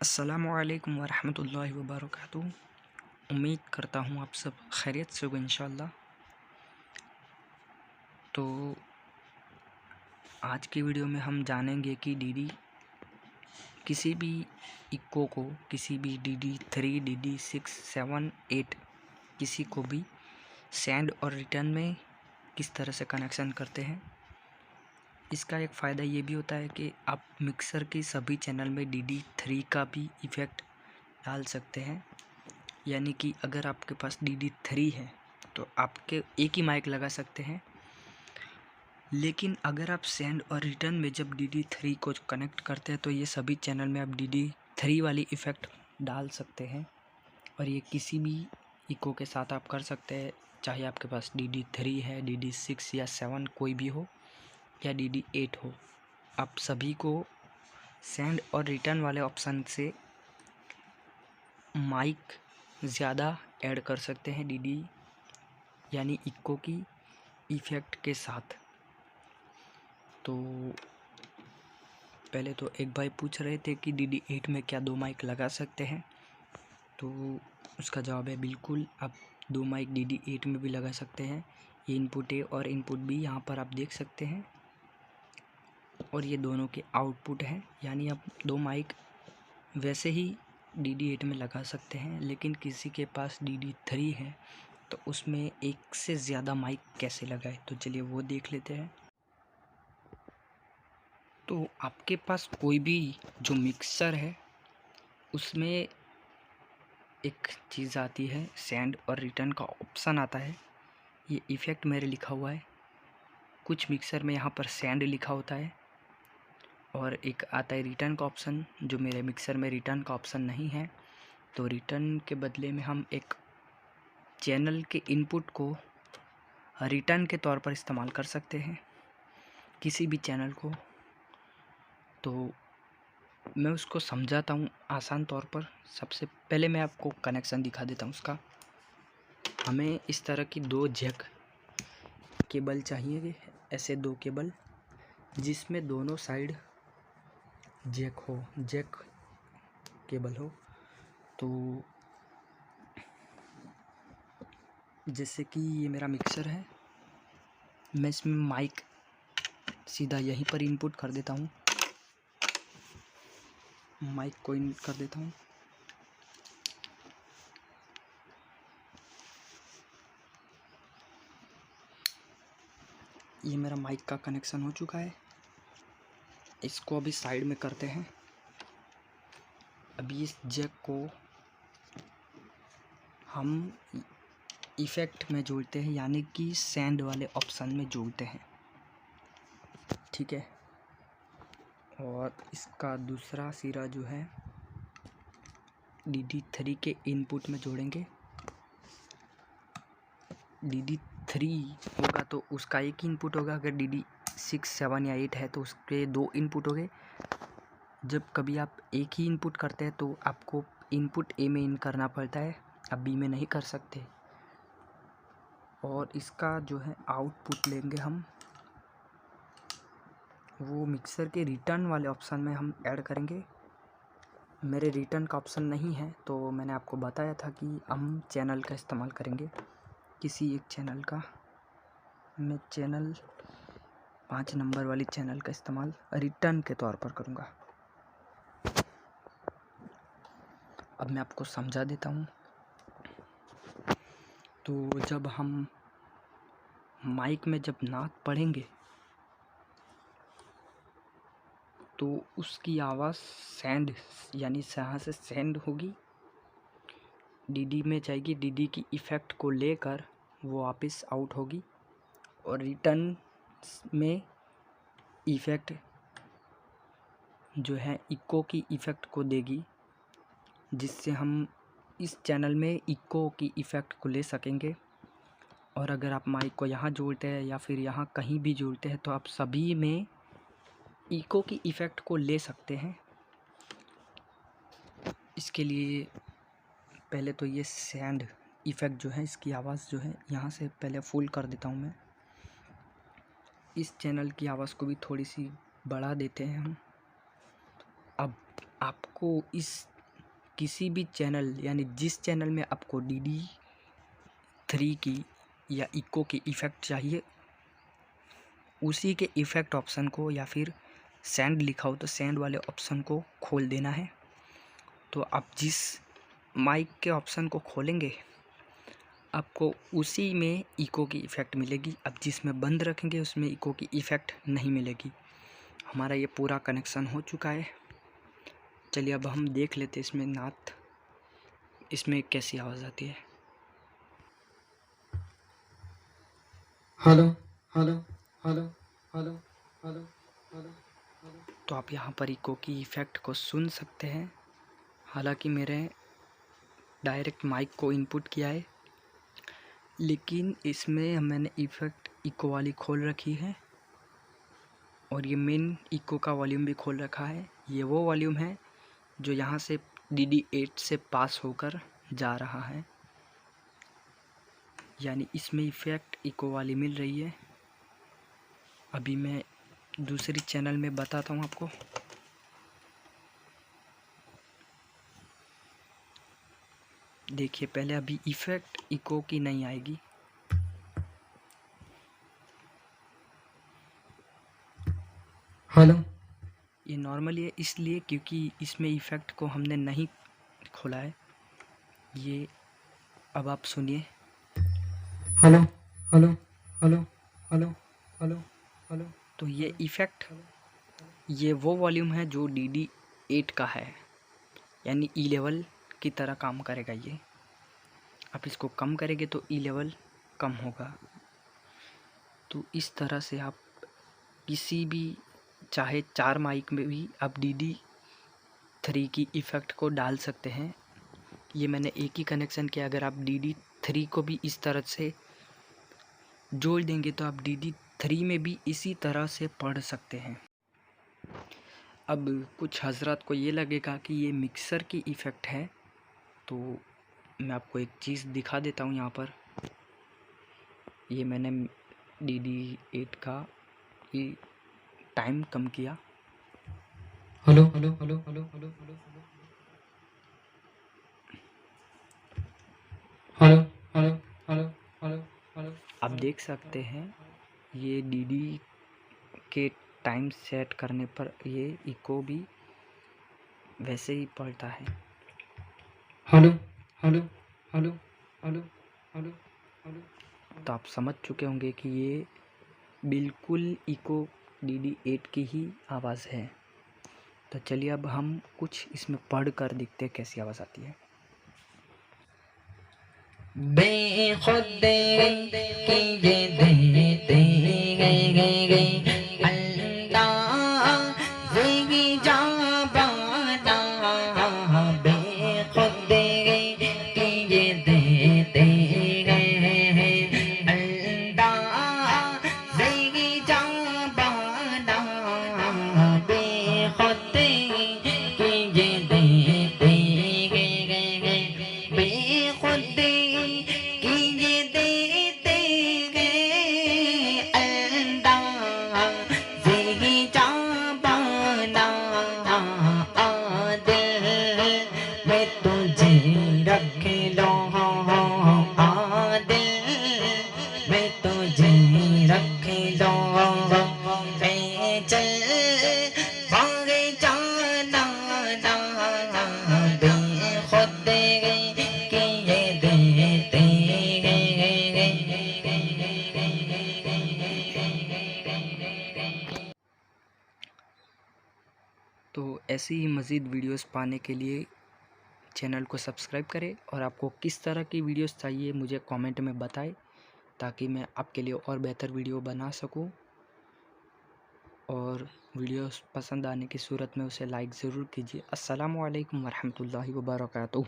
अस्सलामुअलैकुम वरहमतुल्लाहि वबरकातुहू। उम्मीद करता हूँ आप सब खैरियत से होंगे इंशाअल्लाह। तो आज की वीडियो में हम जानेंगे कि डीडी किसी भी इको को, किसी भी DD3, DD6, 7, 8 किसी को भी सेंड और रिटर्न में किस तरह से कनेक्शन करते हैं। इसका एक फ़ायदा ये भी होता है कि आप मिक्सर के सभी चैनल में DD3 का भी इफ़ेक्ट डाल सकते हैं। यानी कि अगर आपके पास DD3 है तो आपके एक ही माइक लगा सकते हैं, लेकिन अगर आप सेंड और रिटर्न में जब DD3 को कनेक्ट करते हैं तो ये सभी चैनल में आप DD3 वाली इफ़ेक्ट डाल सकते हैं। और ये किसी भी इको के साथ आप कर सकते हैं, चाहे आपके पास DD3 है, DD6 या 7 कोई भी हो, या DD8 हो। आप सभी को सेंड और रिटर्न वाले ऑप्शन से माइक ज़्यादा ऐड कर सकते हैं DD यानी इको की इफ़ेक्ट के साथ। तो पहले तो एक भाई पूछ रहे थे कि DD8 में क्या 2 माइक लगा सकते हैं, तो उसका जवाब है बिल्कुल, आप 2 माइक DD8 में भी लगा सकते हैं। ये इनपुट ए और इनपुट बी यहाँ पर आप देख सकते हैं, और ये दोनों के आउटपुट हैं। यानी आप 2 माइक वैसे ही DD8 में लगा सकते हैं, लेकिन किसी के पास DD3 है तो उसमें एक से ज़्यादा माइक कैसे लगाए, तो चलिए वो देख लेते हैं। तो आपके पास कोई भी जो मिक्सर है उसमें एक चीज़ आती है, सेंड और रिटर्न का ऑप्शन आता है। ये इफ़ेक्ट मेरे लिखा हुआ है। कुछ मिक्सर में यहाँ पर सेंड लिखा होता है, और एक आता है रिटर्न का ऑप्शन, जो मेरे मिक्सर में रिटर्न का ऑप्शन नहीं है। तो रिटर्न के बदले में हम एक चैनल के इनपुट को रिटर्न के तौर पर इस्तेमाल कर सकते हैं, किसी भी चैनल को। तो मैं उसको समझाता हूँ आसान तौर पर। सबसे पहले मैं आपको कनेक्शन दिखा देता हूँ उसका। हमें इस तरह की 2 जैक केबल चाहिए, ऐसे 2 केबल जिसमें दोनों साइड जैक केबल हो। तो जैसे कि ये मेरा मिक्सर है, मैं इसमें माइक सीधा यहीं पर इनपुट कर देता हूँ, माइक को इन कर देता हूँ। ये मेरा माइक का कनेक्शन हो चुका है। इसको अभी साइड में करते हैं। अभी इस जैक को हम इफ़ेक्ट में जोड़ते हैं, यानी कि सेंड वाले ऑप्शन में जोड़ते हैं, ठीक है। और इसका दूसरा सिरा जो है DD3 के इनपुट में जोड़ेंगे। DD3 होगा तो उसका एक इनपुट होगा, अगर DD6, 7 या 8 है तो उसके 2 इनपुट हो गए। जब कभी आप एक ही इनपुट करते हैं तो आपको इनपुट ए में इन करना पड़ता है, आप बी में नहीं कर सकते। और इसका जो है आउटपुट लेंगे हम, वो मिक्सर के रिटर्न वाले ऑप्शन में हम ऐड करेंगे। मेरे रिटर्न का ऑप्शन नहीं है, तो मैंने आपको बताया था कि हम चैनल का इस्तेमाल करेंगे, किसी एक चैनल का। मैं चैनल 5 नंबर वाली चैनल का इस्तेमाल रिटर्न के तौर पर करूँगा। अब मैं आपको समझा देता हूँ। तो जब हम माइक में जब नाद पढ़ेंगे तो उसकी आवाज़ सेंड, यानी यहाँ से सेंड होगी, DD में जाएगी, DD की इफ़ेक्ट को लेकर वो वापस आउट होगी, और रिटर्न में इफ़ेक्ट जो है इको की इफ़ेक्ट को देगी, जिससे हम इस चैनल में इको की इफ़ेक्ट को ले सकेंगे। और अगर आप माइक को यहाँ जोड़ते हैं या फिर यहाँ कहीं भी जोड़ते हैं तो आप सभी में इको की इफ़ेक्ट को ले सकते हैं। इसके लिए पहले तो ये सेंड इफ़ेक्ट जो है, इसकी आवाज़ जो है यहाँ से पहले फुल कर देता हूँ मैं। इस चैनल की आवाज़ को भी थोड़ी सी बढ़ा देते हैं हम। अब आपको इस किसी भी चैनल यानी जिस चैनल में आपको DD3 की या इको की इफ़ेक्ट चाहिए, उसी के इफ़ेक्ट ऑप्शन को या फिर सेंड लिखा हो तो सेंड वाले ऑप्शन को खोल देना है। तो आप जिस माइक के ऑप्शन को खोलेंगे आपको उसी में इको की इफ़ेक्ट मिलेगी। अब जिसमें बंद रखेंगे उसमें इको की इफ़ेक्ट नहीं मिलेगी। हमारा ये पूरा कनेक्शन हो चुका है। चलिए अब हम देख लेते इसमें नात इसमें कैसी आवाज़ आती है। Hello hello hello hello hello hello. तो आप यहाँ पर इको की इफ़ेक्ट को सुन सकते हैं। हालांकि मेरे डायरेक्ट माइक को इनपुट किया है, लेकिन इसमें मैंने इफ़ेक्ट इको वाली खोल रखी है और ये मेन इको का वॉल्यूम भी खोल रखा है। ये वो वॉल्यूम है जो यहाँ से DD8 से पास होकर जा रहा है, यानी इसमें इफ़ेक्ट इको वाली मिल रही है। अभी मैं दूसरी चैनल में बताता हूँ आपको। देखिए पहले अभी इफ़ेक्ट इको की नहीं आएगी। हेलो। ये नॉर्मली है इसलिए क्योंकि इसमें इफ़ेक्ट को हमने नहीं खोला है। ये अब आप सुनिए। Hello hello hello hello hello hello. तो ये इफ़ेक्ट ये वो वॉल्यूम है जो DD8 का है, यानी E लेवल की तरह काम करेगा ये। आप इसको कम करेंगे तो E लेवल कम होगा। तो इस तरह से आप किसी भी चाहे 4 माइक में भी आप DD3 की इफ़ेक्ट को डाल सकते हैं। ये मैंने एक ही कनेक्शन किया। अगर आप DD3 को भी इस तरह से जोड़ देंगे तो आप DD3 में भी इसी तरह से पढ़ सकते हैं। अब कुछ हजरात को ये लगेगा कि ये मिक्सर की इफ़ेक्ट है, तो मैं आपको एक चीज़ दिखा देता हूँ। यहाँ पर ये मैंने DD8 का ये टाइम कम किया। Hello hello hello hello hello hello hello hello hello hello hello. आप देख सकते हैं ये DD के टाइम सेट करने पर ये इको भी वैसे ही पड़ता है। Hello hello hello hello hello hello. तो आप समझ चुके होंगे कि ये बिल्कुल इको DD8 की ही आवाज़ है। तो चलिए अब हम कुछ इसमें पढ़ कर देखते हैं कैसी आवाज़ आती है। बेखुद की ये देते गए अल्लाह ज़िंदगी जाबाना बेखुद की ये देते गए अल्लाह ज़िंदगी जाबाना बेखुद की ये देते गए बेखुद रख लो आदिल मैं तुझे रख लो चल आगे जाना बेखुद के ये देते तो ऐसी ही मज़ीद वीडियोस पाने के लिए चैनल को सब्सक्राइब करें और आपको किस तरह की वीडियोस चाहिए मुझे कमेंट में बताएं, ताकि मैं आपके लिए और बेहतर वीडियो बना सकूं। और वीडियोस पसंद आने की सूरत में उसे लाइक ज़रूर कीजिए। अस्सलामु अलैकुम वरहमतुल्लाहि वबरकातुहू।